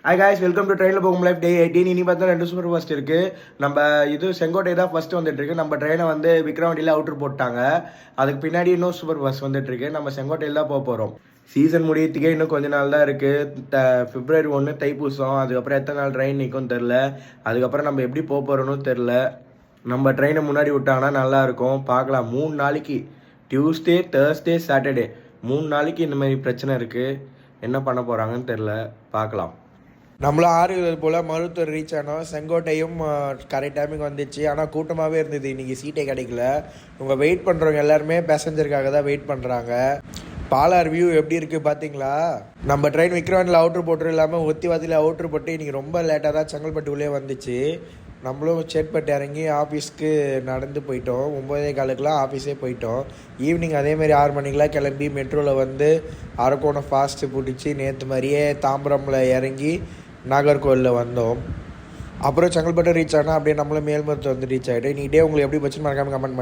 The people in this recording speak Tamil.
ஹாய் காய்ஸ், வெல்கம் டு ட்ரெயினில் போகும் லைஃப் டே 18. இனி பார்த்தா 2 சூப்பர் ஃபாஸ்ட் இருக்குது. நம்ம இது செங்கோட்டை தான் ஃபஸ்ட்டு வந்துட்டுருக்கு. நம்ம ட்ரெயினை வந்து விக்ரவாண்டியில் அவுட்ரு போட்டாங்க. அதுக்கு பின்னாடி இன்னும் சூப்பர் ஃபாஸ்ட் வந்துட்டுருக்கு. நம்ம செங்கோட்டையில் தான் போக போகிறோம். சீசன் முடியறதுக்கே இன்னும் கொஞ்ச நாள் தான் இருக்குது. February 1 தைப்பூசம். அதுக்கப்புறம் எத்தனை நாள் ட்ரெயின் நிற்கும் தெரில. அதுக்கப்புறம் நம்ம எப்படி போக போகிறோன்னு தெரில. நம்ம ட்ரெயினை முன்னாடி விட்டாங்கன்னா நல்லாயிருக்கும். பார்க்கலாம். 3 நாளைக்கு டியூஸ்டே, தேர்ஸ்டே, சாட்டர்டே 3 நாளைக்கு இந்த மாதிரி பிரச்சனை இருக்குது. என்ன பண்ண போகிறாங்கன்னு தெரில. பார்க்கலாம். நம்மளும் 6 போல் மருத்துவர் ரீச் ஆனோம். செங்கோட்டையும் கரெக்ட் டைமுக்கு வந்துச்சு. ஆனால் கூட்டமாகவே இருந்தது. இன்றைக்கி சீட்டே கிடைக்கல. இவங்க வெயிட் பண்ணுறவங்க எல்லாருமே பேசஞ்சருக்காக தான் வெயிட் பண்ணுறாங்க. பாலார் வியூ எப்படி இருக்குது பார்த்தீங்களா? நம்ம ட்ரெயின் விக்ரவாண்டியில் அவுட்ரு போட்டு இல்லாமல் ஒத்திவாதியில் அவுட்ரு போட்டு இன்றைக்கி ரொம்ப லேட்டாக தான் செங்கல்பட்டுக்குள்ளே வந்துச்சு. நம்மளும் சேட்பட்டு இறங்கி ஆஃபீஸ்க்கு நடந்து போயிட்டோம். 9:15 ஆஃபீஸே போயிட்டோம். ஈவினிங் அதேமாதிரி 6 மணிக்கெலாம் கிளம்பி மெட்ரோவில் வந்து அரக்கோணம் ஃபாஸ்ட்டு பிடிச்சி நேற்று மாதிரியே தாம்பரமில் இறங்கி நாகர்கோவிலில் வந்தோம். அப்புறம் செங்கல்பட்டு ரீச் ஆனால் அப்படியே நம்மளும் மேல்மருத்து வந்து ரீச் ஆகிட்டு. நீ டே உங்களுக்கு எப்படி போச்சுன்னு மறக்காமல் கமெண்ட்